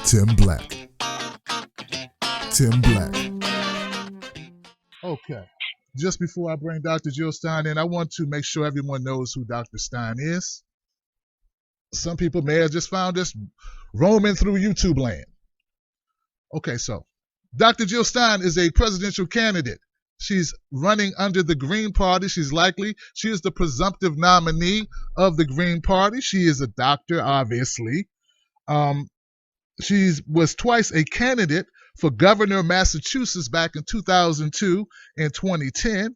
Tim Black. Tim Black. Okay. Just before I bring Dr. Jill Stein in, I want to make sure everyone knows who Dr. Stein is. Some people may have just found us roaming through YouTube land. Okay, so Dr. Jill Stein is a presidential candidate. She's running under the Green Party. She is the presumptive nominee of the Green Party. She is a doctor, obviously. She was twice a candidate for governor of Massachusetts back in 2002 and 2010.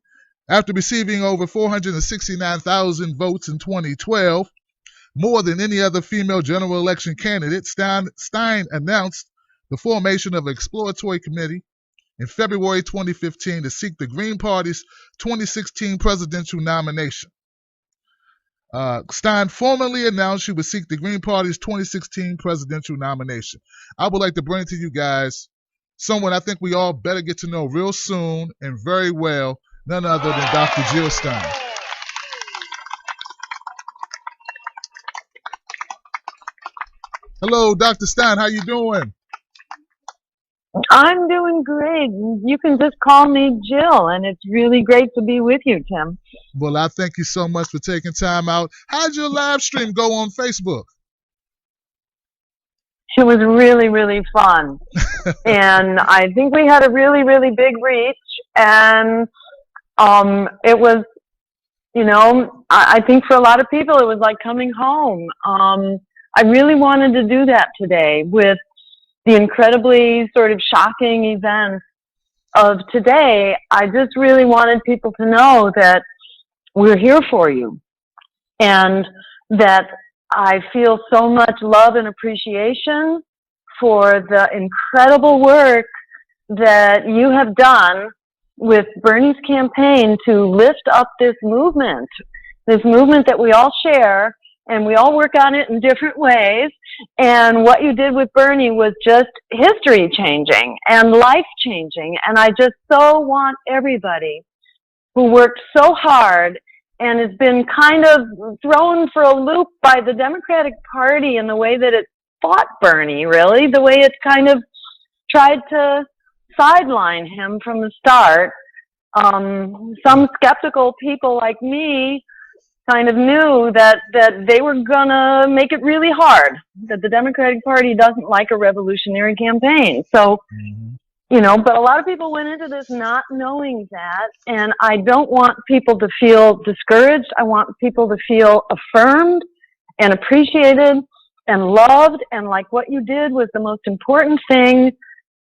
After receiving over 469,000 votes in 2012, more than any other female general election candidate, Stein announced the formation of an exploratory committee in February 2015 to seek the Green Party's 2016 presidential nomination. Stein formally announced she would seek the Green Party's 2016 presidential nomination. I would like to bring to you guys someone I think we all better get to know real soon and very well, none other than Dr. Jill Stein. Hello, Dr. Stein. How you doing? I'm doing great. You can just call me Jill, and it's really great to be with you, Tim. Well, I thank you so much for taking time out. How'd your live stream go on Facebook? It was really, really fun. And I think we had a really, really big reach. And it was, I think for a lot of people, it was like coming home. I really wanted to do that today with the incredibly sort of shocking events of today. I just really wanted people to know that we're here for you and that I feel so much love and appreciation for the incredible work that you have done with Bernie's campaign to lift up this movement that we all share, and we all work on it in different ways. And what you did with Bernie was just history changing and life changing. And I just so want everybody who worked so hard and has been kind of thrown for a loop by the Democratic Party in the way that it fought Bernie, really, the way it kind of tried to sideline him from the start. Some skeptical people like me kind of knew that they were gonna make it really hard, that the Democratic Party doesn't like a revolutionary campaign. So, but a lot of people went into this not knowing that, and I don't want people to feel discouraged. I want people to feel affirmed and appreciated and loved, and like what you did was the most important thing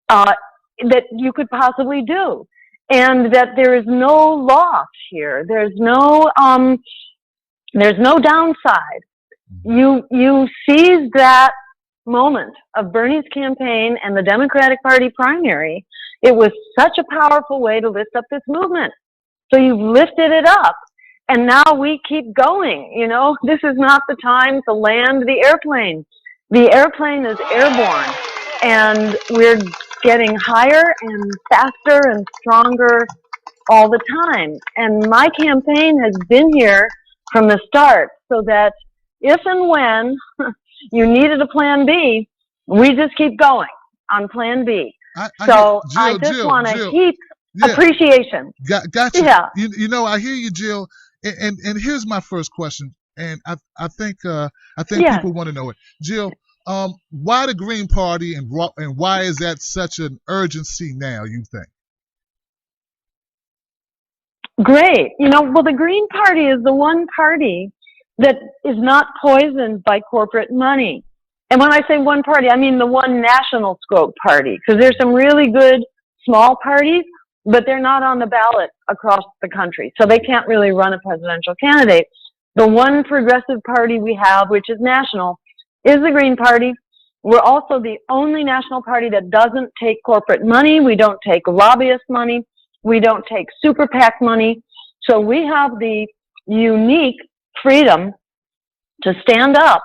that you could possibly do, and that there is no loss here. There's no downside. You seized that moment of Bernie's campaign and the Democratic Party primary. It was such a powerful way to lift up this movement. So you've lifted it up, and now we keep going. This is not the time to land the airplane. The airplane is airborne, and we're getting higher and faster and stronger all the time. And my campaign has been here from the start, so that if and when you needed a plan B, we just keep going on plan B. I just want to heap appreciation. Gotcha. Yeah. I hear you, Jill. And here's my first question, and I think people want to know it. Jill, why the Green Party, and why is that such an urgency now, you think? Great. Well, the Green Party is the one party that is not poisoned by corporate money. And when I say one party, I mean the one national scope party, because there's some really good small parties, but they're not on the ballot across the country, so they can't really run a presidential candidate. The one progressive party we have, which is national, is the Green Party. We're also the only national party that doesn't take corporate money. We don't take lobbyist money. We don't take super PAC money. So we have the unique freedom to stand up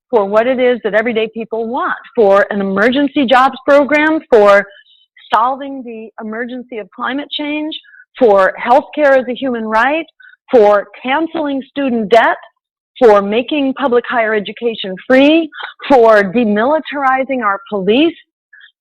for what it is that everyday people want, for an emergency jobs program, for solving the emergency of climate change, for healthcare as a human right, for canceling student debt, for making public higher education free, for demilitarizing our police,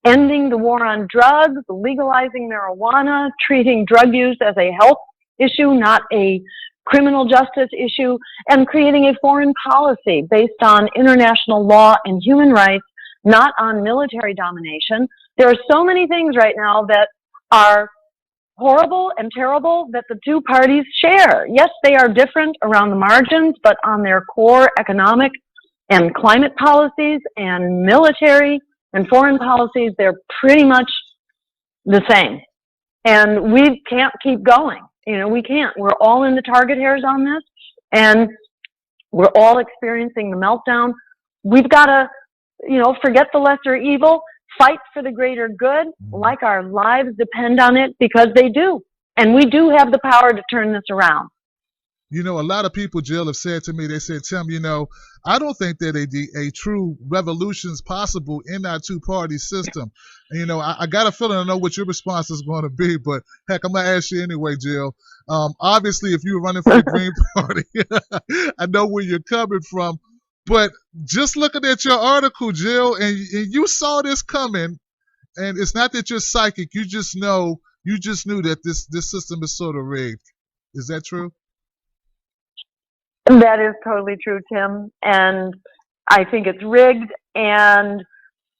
ending the war on drugs, legalizing marijuana, treating drug use as a health issue, not a criminal justice issue, and creating a foreign policy based on international law and human rights, not on military domination. There are so many things right now that are horrible and terrible that the two parties share. Yes, they are different around the margins, but on their core economic and climate policies and military and foreign policies, they're pretty much the same. And we can't keep going. You know, we can't. We're all in the target hairs on this, and we're all experiencing the meltdown. We've got to, you know, forget the lesser evil, fight for the greater good, like our lives depend on it, because they do. And we do have the power to turn this around. You know, a lot of people, Jill, have said to me, they said, Tim, you know, I don't think that a true revolution is possible in our two-party system. And, you know, I got a feeling I know what your response is going to be, but heck, I'm going to ask you anyway, Jill. Obviously, if you're running for the Green Party, I know where you're coming from. But just looking at your article, Jill, and you saw this coming, and it's not that you're psychic. You just knew that this system is sort of rigged. Is that true? That is totally true, Tim. And I think it's rigged, and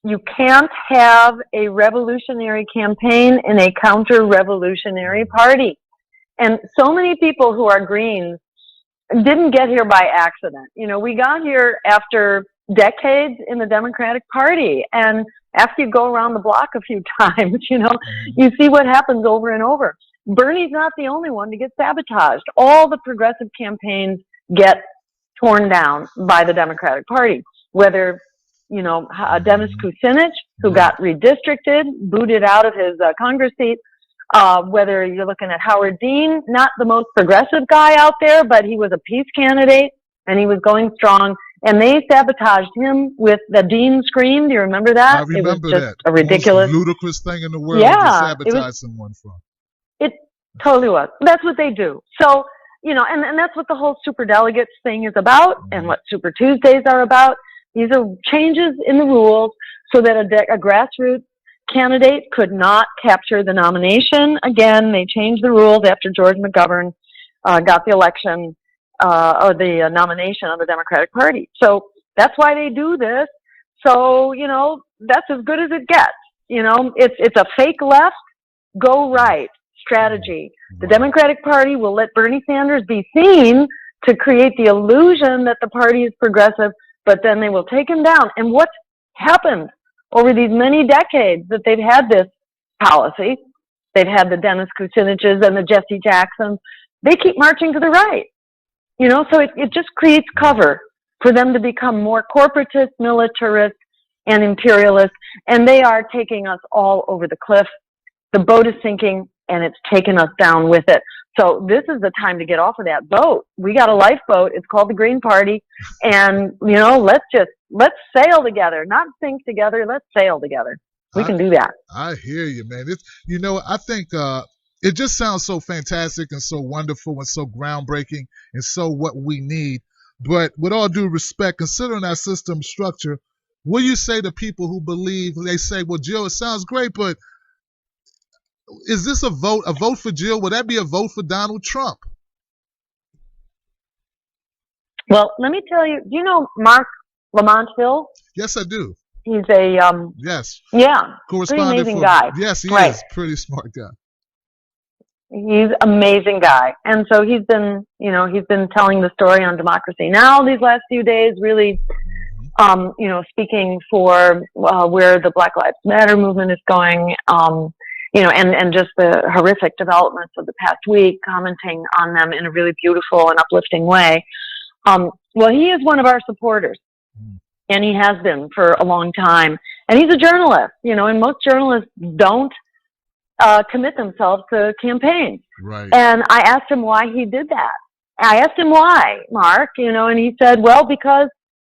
you can't have a revolutionary campaign in a counter-revolutionary party. And so many people who are Greens didn't get here by accident. You know, we got here after decades in the Democratic Party. And after you go around the block a few times, you know, you see what happens over and over. Bernie's not the only one to get sabotaged. All the progressive campaigns get torn down by the Democratic Party, whether, you know, Dennis Kucinich, who got redistricted, booted out of his Congress seat, whether you're looking at Howard Dean, not the most progressive guy out there, but he was a peace candidate and he was going strong, and they sabotaged him with the Dean scream. Do you remember that? I remember it was just that. a ridiculous, most ludicrous thing in the world to sabotage someone from. It totally was. That's what they do. So, you know, and that's what the whole superdelegates thing is about, and what Super Tuesdays are about. These are changes in the rules so that a grassroots candidate could not capture the nomination. Again, they changed the rules after George McGovern got the election or the nomination of the Democratic Party. So that's why they do this. So, you know, that's as good as it gets. You know, it's a fake left, go right strategy. The Democratic Party will let Bernie Sanders be seen to create the illusion that the party is progressive, but then they will take him down. And what's happened over these many decades that they've had this policy, they've had the Dennis Kuciniches and the Jesse Jacksons, they keep marching to the right. You know, so it just creates cover for them to become more corporatist, militarist, and imperialist, and they are taking us all over the cliff. The boat is sinking, and it's taken us down with it. So this is the time to get off of that boat. We got a lifeboat. It's called the Green Party. And, you know, let's sail together, not sink together. Let's sail together. We can do that. I hear you, man. You know, I think it just sounds so fantastic and so wonderful and so groundbreaking and so what we need. But with all due respect, considering our system structure, what do you say to people who believe, they say, well, Jill, it sounds great, but is this a vote for Jill? Would that be a vote for Donald Trump? Well, let me tell you, do you know Mark Lamont Hill? Yes, I do. He's a yes. Yeah. Correspondent pretty amazing guy. Yes, he right. is. Pretty smart guy. He's an amazing guy. And so he's been telling the story on Democracy Now! These last few days, really you know, speaking for where the Black Lives Matter movement is going. You know, and just the horrific developments of the past week, commenting on them in a really beautiful and uplifting way. Well, he is one of our supporters, and he has been for a long time. And he's a journalist, you know, and most journalists don't commit themselves to campaigns. Right. And I asked him why he did that. I asked him why, Mark, you know, and he said, well, because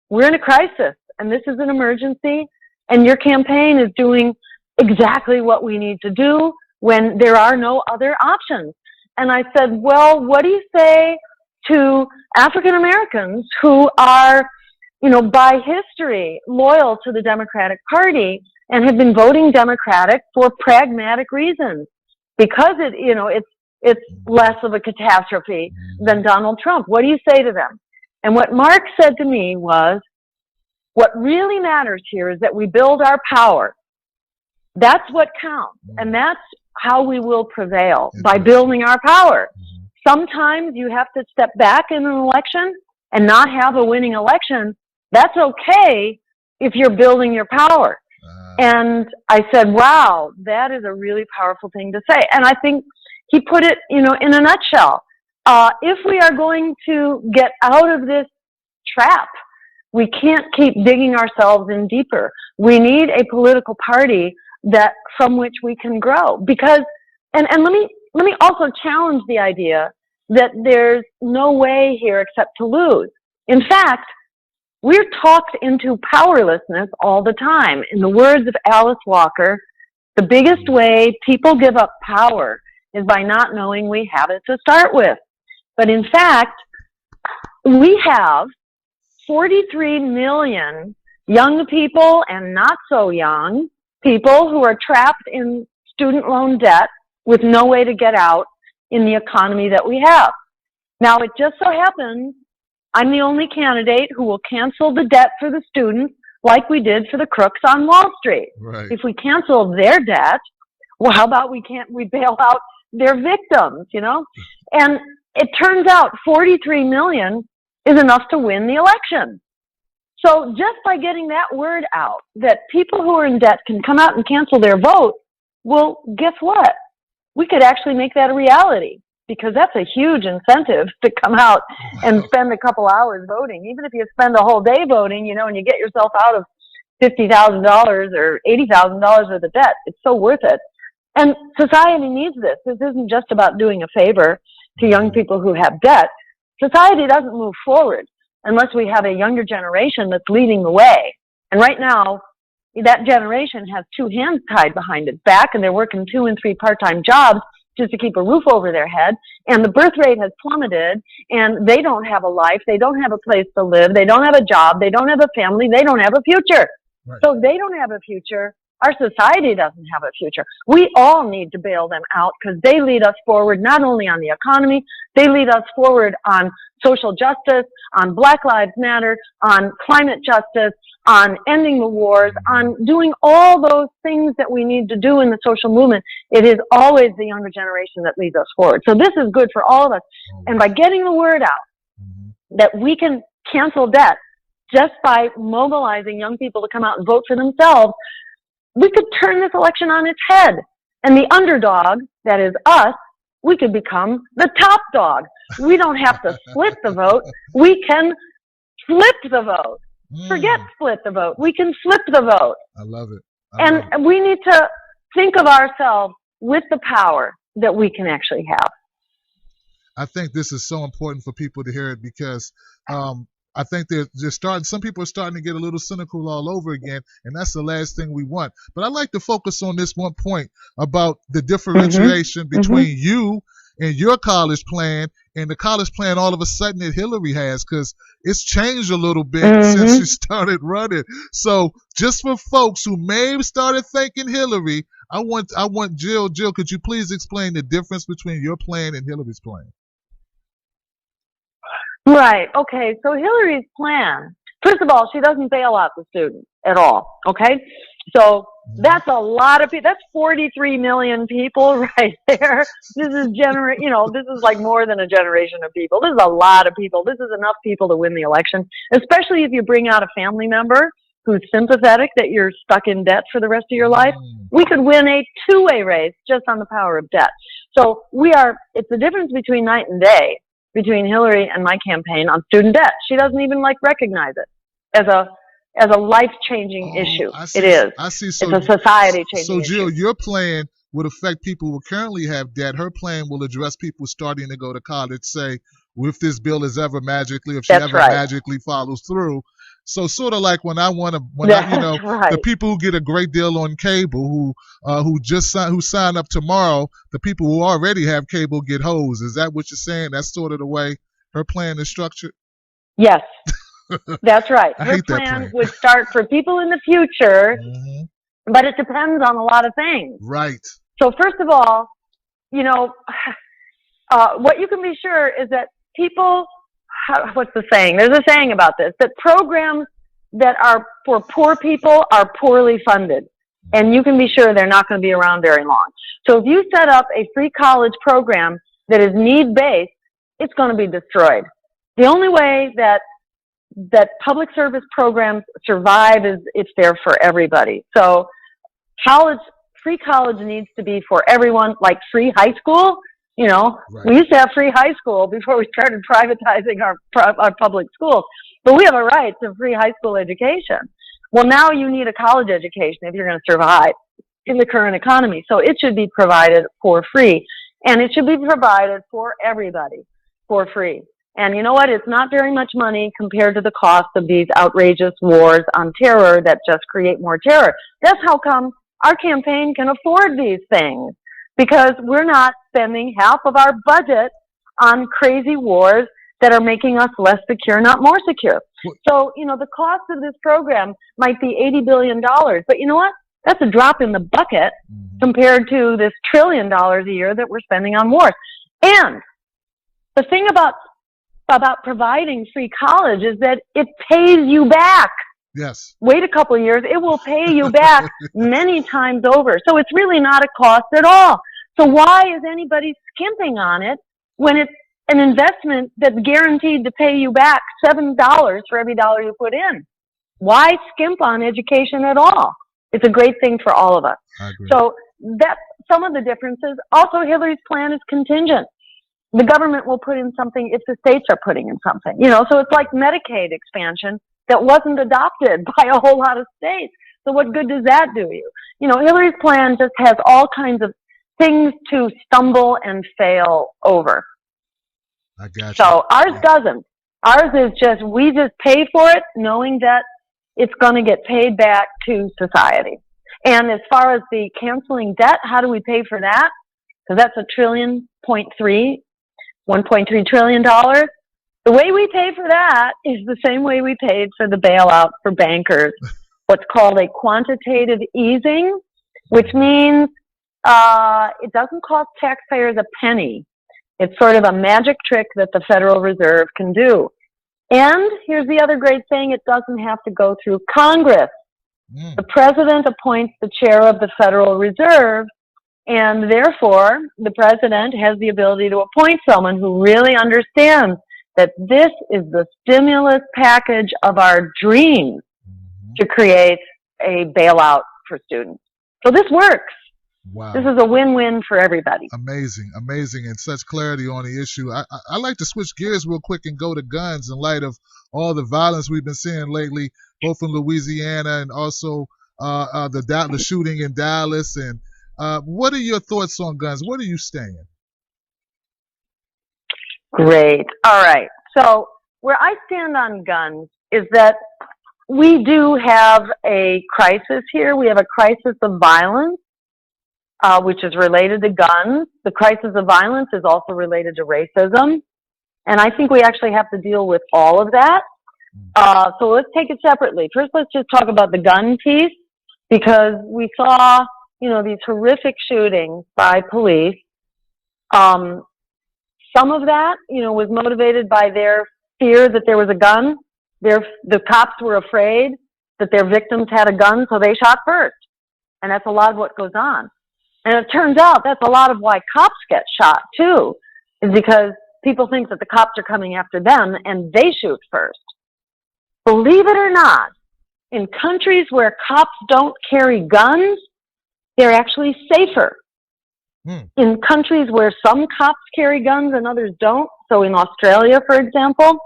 we're in a crisis, and this is an emergency, and your campaign is doing exactly what we need to do when there are no other options. And I said, well, what do you say to African Americans who are, by history loyal to the Democratic Party and have been voting Democratic for pragmatic reasons because it's less of a catastrophe than Donald Trump. What do you say to them? And what Mark said to me was, what really matters here is that we build our power. That's what counts. And that's how we will prevail, by building our power. Sometimes you have to step back in an election and not have a winning election. That's okay if you're building your power. And I said, wow, that is a really powerful thing to say. And I think he put it, in a nutshell. If we are going to get out of this trap, we can't keep digging ourselves in deeper. We need a political party from which we can grow. Because, and let me also challenge the idea that there's no way here except to lose. In fact, we're talked into powerlessness all the time. In the words of Alice Walker, the biggest way people give up power is by not knowing we have it to start with. But in fact, we have 43 million young people and not so young people who are trapped in student loan debt with no way to get out in the economy that we have. Now, it just so happens I'm the only candidate who will cancel the debt for the students like we did for the crooks on Wall Street. Right. If we cancel their debt, well, how about we bail out their victims, And it turns out 43 million is enough to win the election. So just by getting that word out, that people who are in debt can come out and cancel their vote, well, guess what? We could actually make that a reality, because that's a huge incentive to come out and spend a couple hours voting. Even if you spend a whole day voting, and you get yourself out of $50,000 or $80,000 worth of debt, it's so worth it. And society needs this. This isn't just about doing a favor to young people who have debt. Society doesn't move forward unless we have a younger generation that's leading the way. And right now, that generation has two hands tied behind its back, and they're working 2 and 3 part-time jobs just to keep a roof over their head. And the birth rate has plummeted, and they don't have a life. They don't have a place to live. They don't have a job. They don't have a family. They don't have a future. Right. So they don't have a future. Our society doesn't have a future. We all need to bail them out, because they lead us forward not only on the economy, they lead us forward on social justice, on Black Lives Matter, on climate justice, on ending the wars, on doing all those things that we need to do in the social movement. It is always the younger generation that leads us forward. So this is good for all of us. And by getting the word out that we can cancel debt just by mobilizing young people to come out and vote for themselves, we could turn this election on its head. And the underdog, that is us, we could become the top dog. We don't have to split the vote. We can flip the vote. Forget split the vote. We can flip the vote. I love it. And we need to think of ourselves with the power that we can actually have. I think this is so important for people to hear it, because I think some people are starting to get a little cynical all over again, and that's the last thing we want. But I'd like to focus on this one point about the differentiation between you and your college plan and the college plan all of a sudden that Hillary has, because it's changed a little bit since she started running. So just for folks who may have started thinking Hillary, I want Jill, could you please explain the difference between your plan and Hillary's plan? Right. Okay. So Hillary's plan, first of all, she doesn't bail out the students at all. Okay. So that's a lot of people. That's 43 million people right there. This is this is like more than a generation of people. This is a lot of people. This is enough people to win the election, especially if you bring out a family member who's sympathetic that you're stuck in debt for the rest of your life. We could win a two-way race just on the power of debt. So it's the difference between night and day between Hillary and my campaign on student debt. She doesn't even recognize it as a life-changing issue. It is. I see. So, it's a society-changing issue. So, Jill, your plan would affect people who currently have debt. Her plan will address people starting to go to college, say, if this bill is ever magically, if she magically follows through. So sort of like the people who get a great deal on cable, who sign up tomorrow, the people who already have cable get hosed. Is that what you're saying? That's sort of the way Her plan is structured. Yes, that's right. I Her hate that plan plan. would start for people in the future, Mm-hmm. but it depends on a lot of things. Right. So first of all, you know, what you can be sure is that people, what's the saying? There's a saying about this, that programs that are for poor people are poorly funded. And you can be sure they're not going to be around very long. So if you set up a free college program that is need-based, it's going to be destroyed. The only way that public service programs survive is if they're for everybody. So free college needs to be for everyone, like free high school. You know, Right. We used to have free high school before we started privatizing our public schools. But we have a right to free high school education. Well, now you need a college education if you're going to survive in the current economy. So it should be provided for free. And it should be provided for everybody for free. And you know what? It's not very much money compared to the cost of these outrageous wars on terror that just create more terror. That's how come our campaign can afford these things, because we're not spending half of our budget on crazy wars that are making us less secure, not more secure. So, you know, the cost of this program might be $80 billion, but you know what? That's a drop in the bucket compared to this $1 trillion a year that we're spending on wars. And the thing about providing free college is that it pays you back. Yes. Wait a couple of years, it will pay you back many times over. So it's really not a cost at all. So why is anybody skimping on it when it's an investment that's guaranteed to pay you back $7 for every dollar you put in? Why skimp on education at all? It's a great thing for all of us. I agree. So that's some of the differences. Also, Hillary's plan is contingent. The government will put in something if the states are putting in something. You know, so it's like Medicaid expansion that wasn't adopted by a whole lot of states. So what good does that do you? You know, Hillary's plan just has all kinds of things to stumble and fail over. I got you. So ours doesn't. Ours is just, we just pay for it knowing that it's going to get paid back to society. And as far as the canceling debt, how do we pay for that? Because that's $1.3 trillion. The way we pay for that is the same way we paid for the bailout for bankers, what's called a quantitative easing, which means it doesn't cost taxpayers a penny. It's sort of a magic trick that the Federal Reserve can do. And here's the other great thing, it doesn't have to go through Congress. The president appoints the chair of the Federal Reserve, and therefore the president has the ability to appoint someone who really understands that this is the stimulus package of our dreams to create a bailout for students. So this works. Wow. This is a win-win for everybody. Amazing, amazing, and such clarity on the issue. I like to switch gears real quick and go to guns in light of all the violence we've been seeing lately, both in Louisiana and also the shooting in Dallas. And what are your thoughts on guns? What are you saying? Great. All right. So where I stand on guns is that we do have a crisis here. We have a crisis of violence, which is related to guns. The crisis of violence is also related to racism. And I think we actually have to deal with all of that. So let's take it separately. First, let's just talk about the gun piece, because we saw, you know, these horrific shootings by police. Some of that, you know, was motivated by their fear that there was a gun. The cops were afraid that their victims had a gun, so they shot first. And that's a lot of what goes on. And it turns out that's a lot of why cops get shot, too, is because people think that the cops are coming after them and they shoot first. Believe it or not, in countries where cops don't carry guns, they're actually safer. In countries where some cops carry guns and others don't, so in Australia, for example,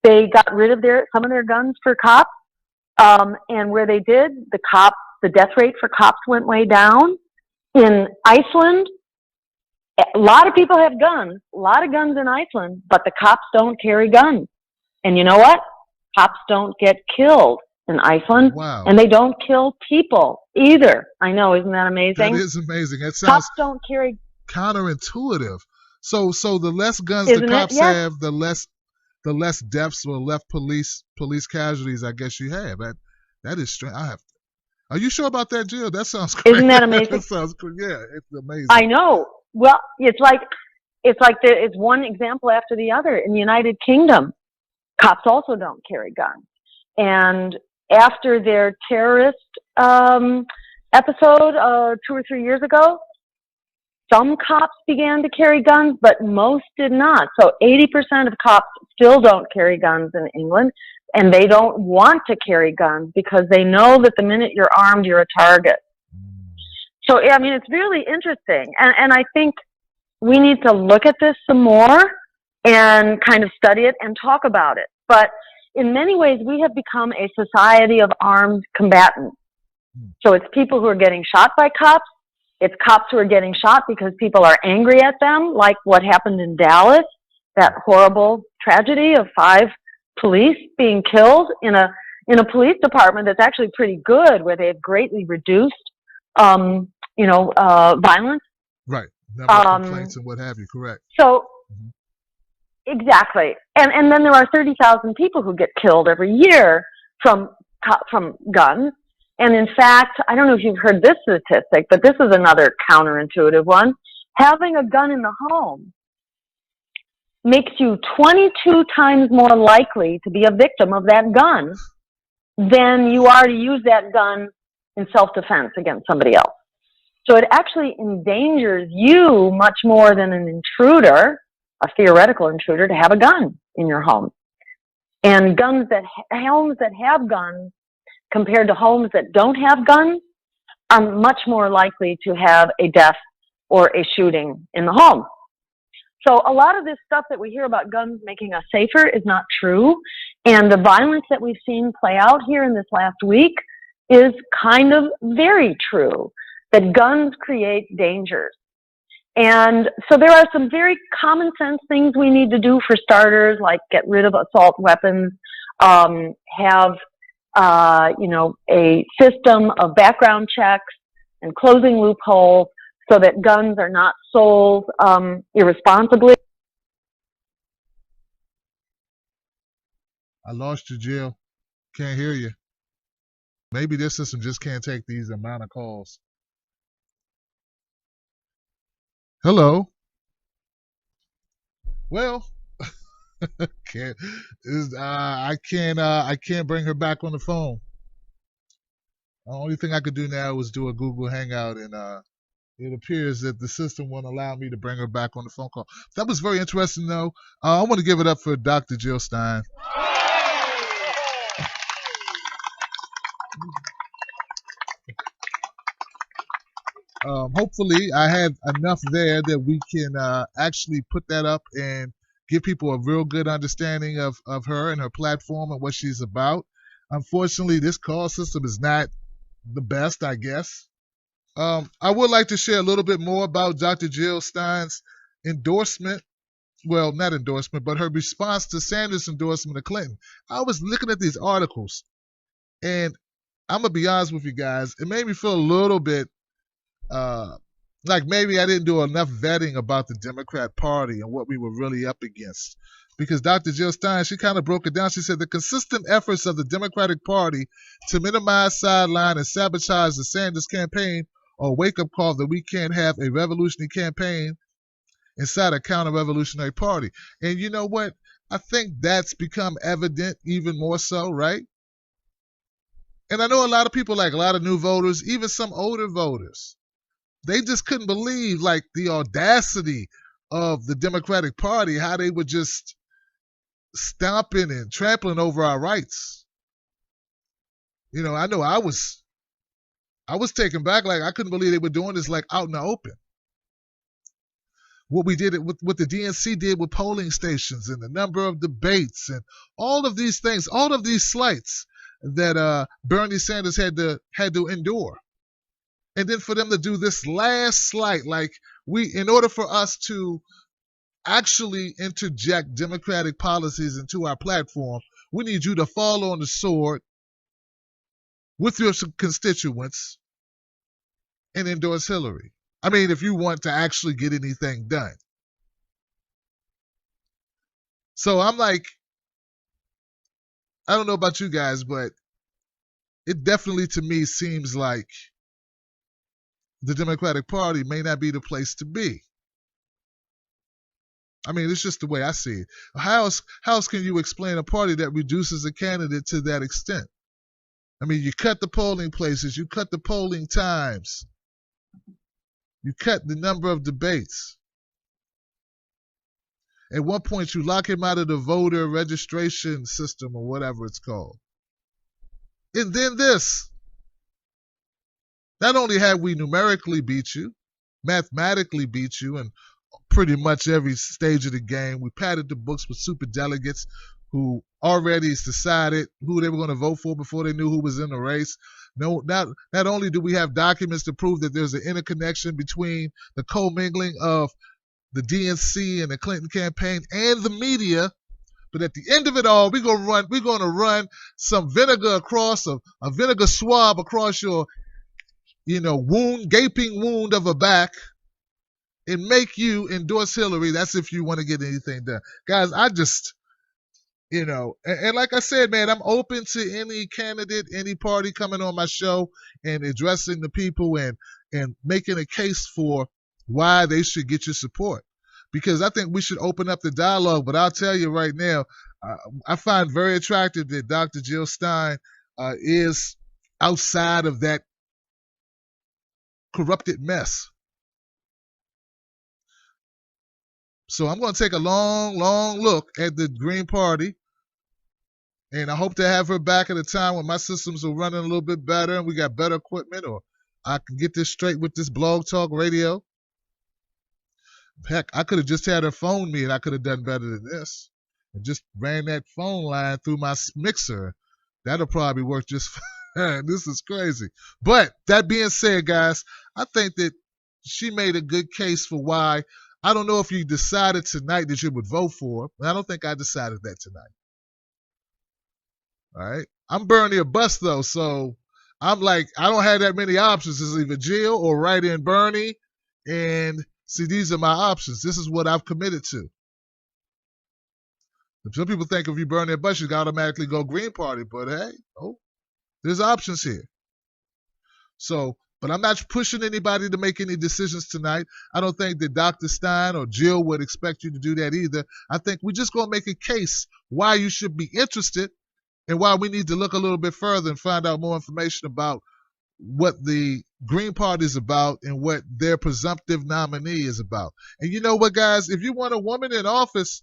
they got rid of some of their guns for cops, and where they did, the death rate for cops went way down. In Iceland, a lot of people have guns, a lot of guns in Iceland, but the cops don't carry guns. And you know what? Cops don't get killed in Iceland, and they don't kill people either. I know, isn't that amazing? That is amazing. That sounds cops don't carry counterintuitive. So the less guns Isn't the it? cops Yes. have, the less deaths or less police casualties I guess you have. That is strange. Are you sure about that, Jill? That sounds great. Isn't that amazing? That sounds great. Yeah, it's amazing. I know. Well, it's like it's one example after the other. In the United Kingdom, cops also don't carry guns. And after their terrorist episode 2 or 3 years ago, some cops began to carry guns, but most did not. So 80% of cops still don't carry guns in England, and they don't want to carry guns because they know that the minute you're armed, you're a target. So, I mean, it's really interesting. And I think we need to look at this some more and kind of study it and talk about it. But in many ways, we have become a society of armed combatants. So it's people who are getting shot by cops. It's cops who are getting shot because people are angry at them, like what happened in Dallas, that horrible tragedy of 5 police being killed in a police department that's actually pretty good, where they've greatly reduced, violence. Right. Number of complaints and what have you. Correct. So, exactly. And then there are 30,000 people who get killed every year from guns. And in fact, I don't know if you've heard this statistic, but this is another counterintuitive one. Having a gun in the home makes you 22 times more likely to be a victim of that gun than you are to use that gun in self-defense against somebody else. So it actually endangers you much more than an intruder, a theoretical intruder, to have a gun in your home. And homes that have guns compared to homes that don't have guns are much more likely to have a death or a shooting in the home. So a lot of this stuff that we hear about guns making us safer is not true. And the violence that we've seen play out here in this last week is kind of very true, that guns create dangers. And so there are some very common sense things we need to do for starters, like get rid of assault weapons, have a system of background checks and closing loopholes so that guns are not sold irresponsibly. I lost you, Jill. Can't hear you. Maybe this system just can't take these amount of calls. Hello. Well, I can't bring her back on the phone. The only thing I could do now is do a Google Hangout, and it appears that the system won't allow me to bring her back on the phone call. That was very interesting, though. I want to give it up for Dr. Jill Stein. Hopefully, I had enough there that we can actually put that up and give people a real good understanding of her and her platform and what she's about. Unfortunately, this call system is not the best, I guess. I would like to share a little bit more about Dr. Jill Stein's endorsement. Well, not endorsement, but her response to Sanders' endorsement of Clinton. I was looking at these articles, and I'm going to be honest with you guys. It made me feel a little bit like maybe I didn't do enough vetting about the Democrat Party and what we were really up against. Because Dr. Jill Stein, she kind of broke it down. She said the consistent efforts of the Democratic Party to minimize, sideline, and sabotage the Sanders campaign are a wake-up call that we can't have a revolutionary campaign inside a counter-revolutionary party. And you know what? I think that's become evident even more so, right? And I know a lot of people, like a lot of new voters, even some older voters, they just couldn't believe like the audacity of the Democratic Party, how they were just stomping and trampling over our rights. You know I was taken back. Like I couldn't believe they were doing this like out in the open. What we did, what the DNC did with polling stations and the number of debates and all of these things, all of these slights that Bernie Sanders had to endure. And then for them to do this last slight, like in order for us to actually interject democratic policies into our platform, we need you to fall on the sword with your constituents and endorse Hillary. I mean, if you want to actually get anything done. So I'm like, I don't know about you guys, but it definitely to me seems like the Democratic Party may not be the place to be. I mean, it's just the way I see it. How else can you explain a party that reduces a candidate to that extent? I mean, you cut the polling places, you cut the polling times, you cut the number of debates. At one point, you lock him out of the voter registration system or whatever it's called. And then this. Not only have we numerically beat you, mathematically beat you, and pretty much every stage of the game, we padded the books with super delegates who already decided who they were going to vote for before they knew who was in the race. No, not only do we have documents to prove that there's an interconnection between the commingling of the DNC and the Clinton campaign and the media, but at the end of it all, we're going to run some vinegar across a vinegar swab across your gaping wound of a back and make you endorse Hillary. That's if you want to get anything done. Guys, I just, and like I said, man, I'm open to any candidate, any party coming on my show and addressing the people and making a case for why they should get your support. Because I think we should open up the dialogue. But I'll tell you right now, I find very attractive that Dr. Jill Stein is outside of that corrupted mess. So I'm going to take a long, long look at the Green Party, and I hope to have her back at a time when my systems are running a little bit better and we got better equipment, or I can get this straight with this blog talk radio. Heck, I could have just had her phone me and I could have done better than this and just ran that phone line through my mixer. That'll probably work just fine. This is crazy. But that being said, guys, I think that she made a good case for why. I don't know if you decided tonight that you would vote for her. I don't think I decided that tonight. All right. I'm Bernie or bust, though. So I'm like, I don't have that many options. It's either Jill or write in Bernie. And see, these are my options. This is what I've committed to. Some people think if you Bernie or bust, you got to automatically go Green Party. But hey, there's options here. So, but I'm not pushing anybody to make any decisions tonight. I don't think that Dr. Stein or Jill would expect you to do that either. I think we're just going to make a case why you should be interested and why we need to look a little bit further and find out more information about what the Green Party is about and what their presumptive nominee is about. And you know what, guys? If you want a woman in office,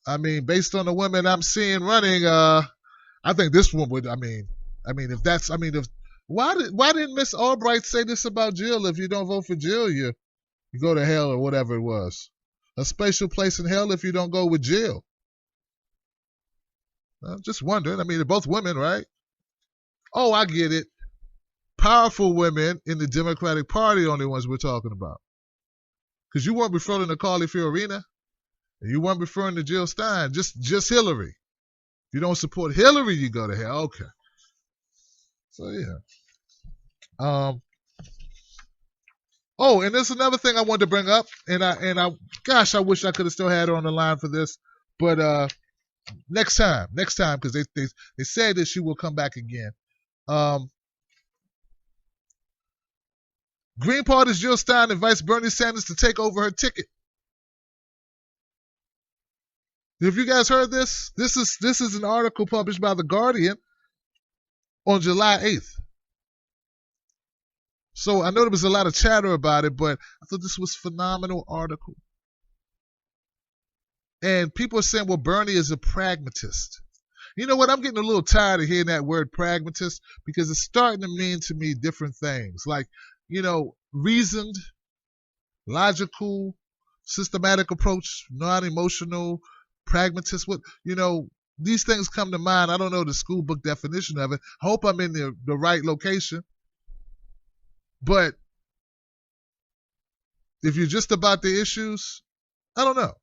I mean, based on the women I'm seeing running, I think this one would. Why didn't Miss Albright say this about Jill? If you don't vote for Jill, you go to hell or whatever it was. A special place in hell if you don't go with Jill. I'm just wondering. I mean, they're both women, right? Oh, I get it. Powerful women in the Democratic Party are the only ones we're talking about. Because you weren't referring to Carly Fiorina. And you weren't referring to Jill Stein. Just Hillary. If you don't support Hillary, you go to hell. Okay. So, yeah. And there's another thing I wanted to bring up. And I gosh, I wish I could have still had her on the line for this. But next time, because they said that she will come back again. Green Party's Jill Stein invites Bernie Sanders to take over her ticket. Have you guys heard this? This is an article published by The Guardian on July 8th. So I know there was a lot of chatter about it, but I thought this was a phenomenal article. And people are saying, well, Bernie is a pragmatist. You know what? I'm getting a little tired of hearing that word pragmatist because it's starting to mean to me different things. Like, reasoned, logical, systematic approach, non-emotional, pragmatist. These things come to mind. I don't know the school book definition of it. I hope I'm in the right location. But if you're just about the issues, I don't know.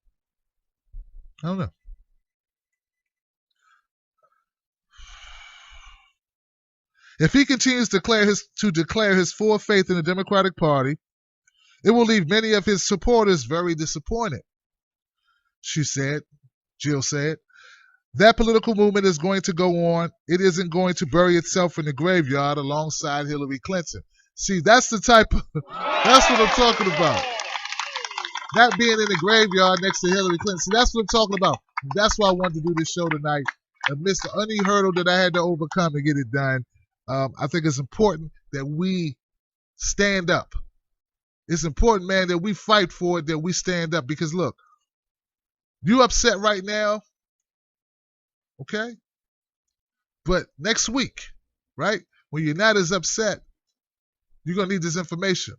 If he continues to declare his full faith in the Democratic Party, it will leave many of his supporters very disappointed. she said, Jill said. That political movement is going to go on. It isn't going to bury itself in the graveyard alongside Hillary Clinton. See, that's the type of, that's what I'm talking about. Not being in the graveyard next to Hillary Clinton. See, that's what I'm talking about. That's why I wanted to do this show tonight. Amidst the only hurdle that I had to overcome to get it done, I think it's important that we stand up. It's important, man, that we fight for it, that we stand up. Because, look, you upset right now, okay? But next week, right, when you're not as upset, you're going to need this information.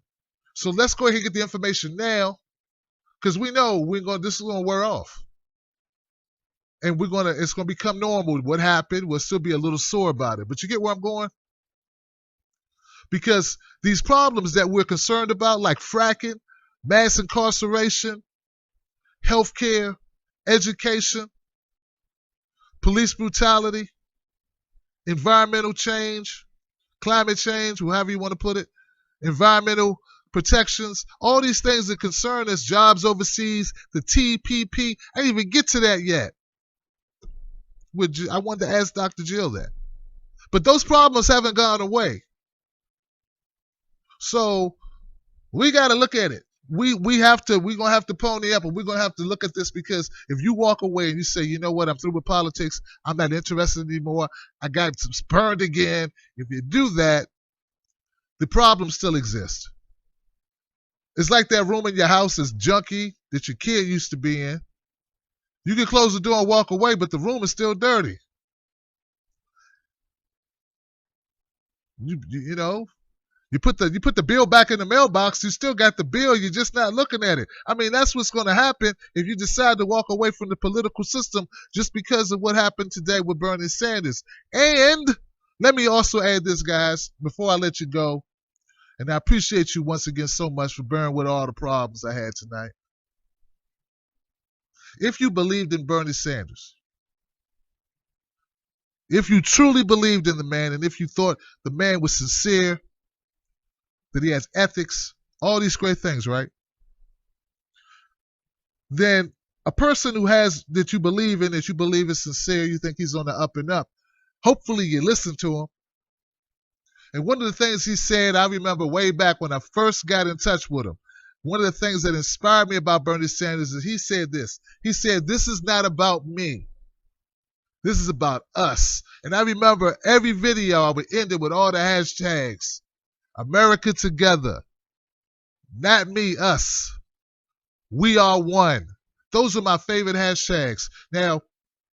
So let's go ahead and get the information now, because we know this is going to wear off. And it's going to become normal. What happened, we'll still be a little sore about it. But you get where I'm going? Because these problems that we're concerned about, like fracking, mass incarceration, healthcare, education, police brutality, environmental change, climate change, however you want to put it, environmental protections, all these things that concern us, jobs overseas, the TPP. I didn't even get to that yet. I wanted to ask Dr. Jill that. But those problems haven't gone away. So we got to look at it. We're going to have to pony up, and we're going to have to look at this, because if you walk away and you say, you know what, I'm through with politics, I'm not interested anymore, I got burned again. If you do that, the problem still exists. It's like that room in your house is junky that your kid used to be in. You can close the door and walk away, but the room is still dirty. You know, you put the bill back in the mailbox, you still got the bill, you're just not looking at it. I mean, that's what's going to happen if you decide to walk away from the political system just because of what happened today with Bernie Sanders. And let me also add this, guys, before I let you go, and I appreciate you once again so much for bearing with all the problems I had tonight. If you believed in Bernie Sanders, if you truly believed in the man, and if you thought the man was sincere, that he has ethics, all these great things, right? Then a person that you believe in, that you believe is sincere, you think he's on the up and up, hopefully you listen to him. And one of the things he said, I remember way back when I first got in touch with him, one of the things that inspired me about Bernie Sanders is he said this. He said, this is not about me. This is about us. And I remember every video I would end it with all the hashtags. America together. Not me, us. We are one. Those are my favorite hashtags. Now,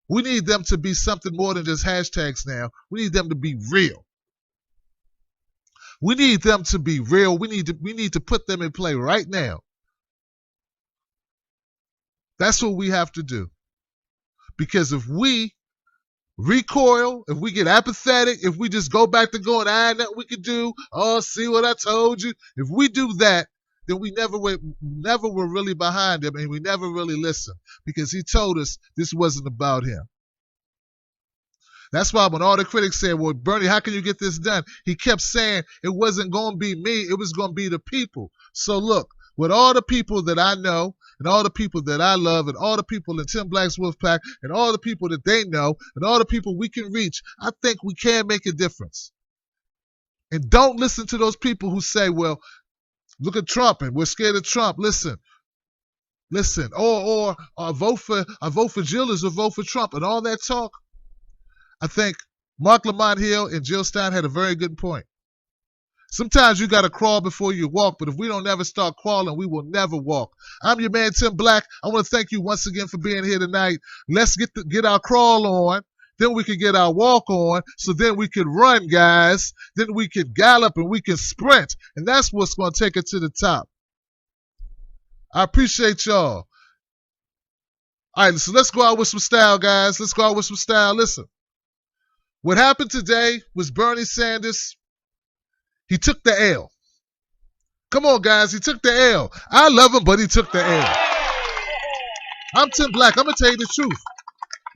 we need them to be something more than just hashtags now. We need them to be real. We need them to be real. We need to put them in play right now. That's what we have to do. Because if we recoil, if we get apathetic, if we just go back to going, nothing we can do, oh, see what I told you. If we do that, then we never were really behind him, and we never really listened, because he told us this wasn't about him. That's why when all the critics said, well, Bernie, how can you get this done? He kept saying it wasn't going to be me, it was going to be the people. So look, with all the people that I know, and all the people that I love, and all the people in Tim Black's Wolfpack, and all the people that they know, and all the people we can reach, I think we can make a difference. And don't listen to those people who say, well, look at Trump, and we're scared of Trump. Listen. Or I vote for Jill as a vote for Trump, and all that talk. I think Mark Lamont Hill and Jill Stein had a very good point. Sometimes you got to crawl before you walk, but if we don't ever start crawling, we will never walk. I'm your man, Tim Black. I want to thank you once again for being here tonight. Let's get our crawl on. Then we can get our walk on. So then we can run, guys. Then we can gallop and we can sprint. And that's what's going to take it to the top. I appreciate y'all. All right, so let's go out with some style, guys. Let's go out with some style. Listen. What happened today was Bernie Sanders, he took the L. Come on, guys, he took the L. I love him, but he took the L. I'm Tim Black. I'm going to tell you the truth.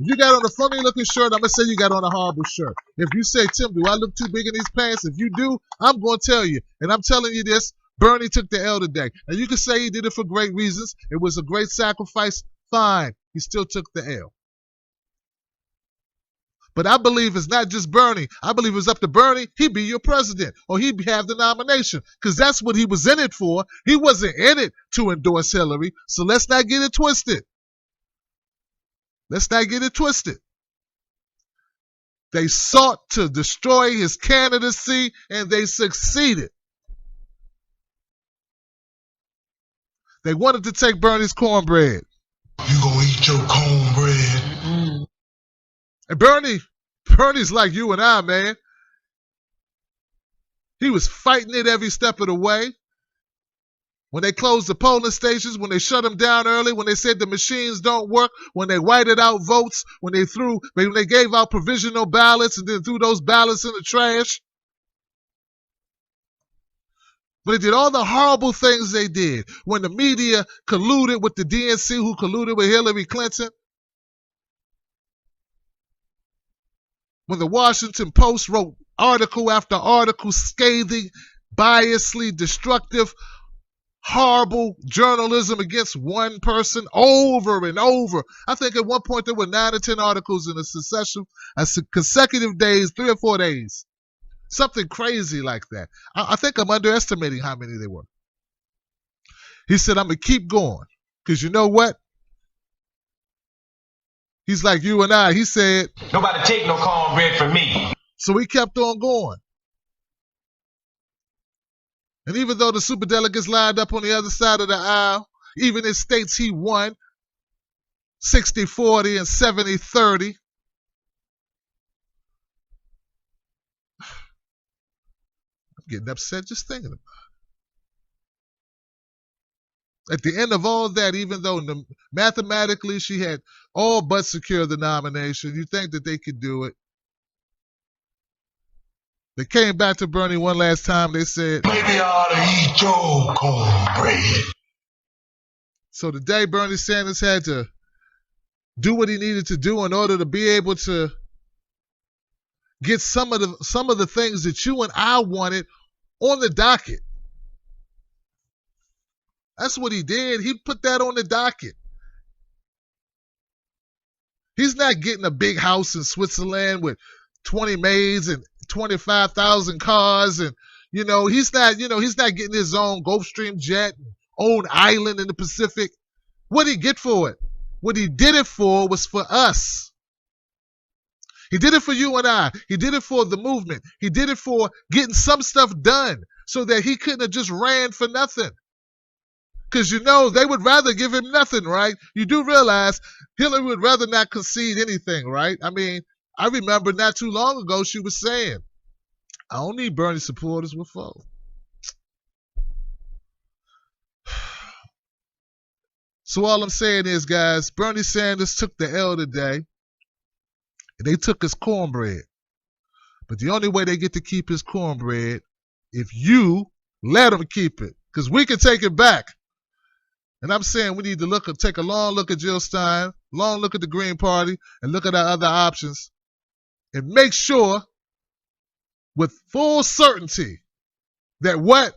If you got on a funny-looking shirt, I'm going to say you got on a horrible shirt. If you say, Tim, do I look too big in these pants? If you do, I'm going to tell you. And I'm telling you this, Bernie took the L today. And you can say he did it for great reasons. It was a great sacrifice. Fine. he still took the L. But I believe it's not just Bernie. I believe it's up to Bernie. He'd be your president, or he'd have the nomination, because that's what he was in it for. He wasn't in it to endorse Hillary, so let's not get it twisted. Let's not get it twisted. They sought to destroy his candidacy, and they succeeded. They wanted to take Bernie's cornbread. You gonna eat your cornbread? Mm-hmm. And Bernie's like you and I, man. He was fighting it every step of the way. When they closed the polling stations, when they shut them down early, when they said the machines don't work, when they whited out votes, when they gave out provisional ballots and then threw those ballots in the trash. But they did all the horrible things they did. When the media colluded with the DNC, who colluded with Hillary Clinton. When the Washington Post wrote article after article, scathing, biasly, destructive, horrible journalism against one person over and over. I think at one point there were 9 or 10 articles in a consecutive days, 3 or 4 days. Something crazy like that. I think I'm underestimating how many there were. He said, I'm going to keep going. Because you know what? He's like you and I. He said, nobody take no cornbread from me. So he kept on going. And even though the superdelegates lined up on the other side of the aisle, even in states he won, 60-40 and 70-30, I'm getting upset just thinking about it. At the end of all that, even though mathematically she had all but secured the nomination, you think that they could do it. They came back to Bernie one last time. They said, maybe I ought to eat your cornbread. So today, Bernie Sanders had to do what he needed to do in order to be able to get some of the things that you and I wanted on the docket. That's what he did. He put that on the docket. He's not getting a big house in Switzerland with 20 maids and 25,000 cars, and he's not getting his own Gulfstream jet, own island in the Pacific. What did he get for it? What he did it for was for us. He did it for you and I. He did it for the movement. He did it for getting some stuff done so that he couldn't have just ran for nothing. Because they would rather give him nothing, right? You do realize Hillary would rather not concede anything, right? I mean, I remember not too long ago she was saying, I don't need Bernie supporters with foes. So all I'm saying is, guys, Bernie Sanders took the L today, and they took his cornbread. But the only way they get to keep his cornbread, if you let them keep it, because we can take it back. And I'm saying we need to take a long look at Jill Stein, long look at the Green Party, and look at our other options. And make sure with full certainty that what?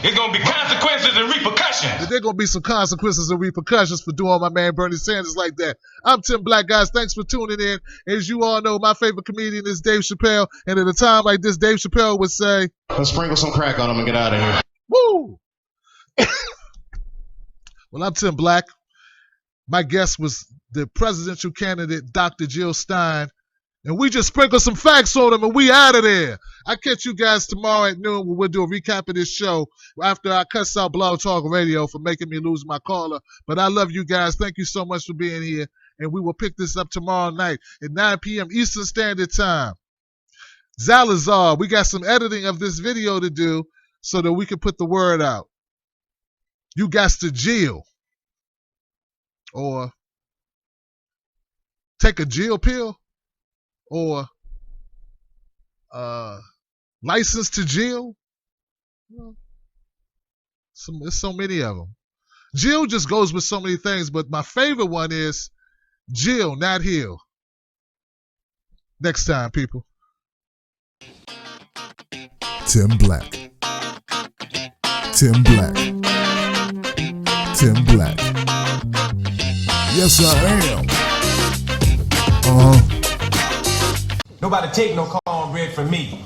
There's going to be consequences and repercussions. That there are going to be some consequences and repercussions for doing my man Bernie Sanders like that. I'm Tim Black, guys. Thanks for tuning in. As you all know, my favorite comedian is Dave Chappelle. And at a time like this, Dave Chappelle would say, let's sprinkle some crack on him and get out of here. Woo! Well, I'm Tim Black. My guest was the presidential candidate, Dr. Jill Stein. And we just sprinkle some facts on them and we out of there. I'll catch you guys tomorrow at noon when we'll do a recap of this show after I cuss out Blog Talk Radio for making me lose my caller. But I love you guys. Thank you so much for being here. And we will pick this up tomorrow night at 9 p.m. Eastern Standard Time. Zalazar, we got some editing of this video to do so that we can put the word out. You got to Jill. Or take a Jill pill. Or license to Jill. There's so many of them. Jill just goes with so many things, but my favorite one is Jill, not Hill. Next time, people. Tim Black. Tim Black. Tim Black. Yes, I am. Nobody take no cornbread from me.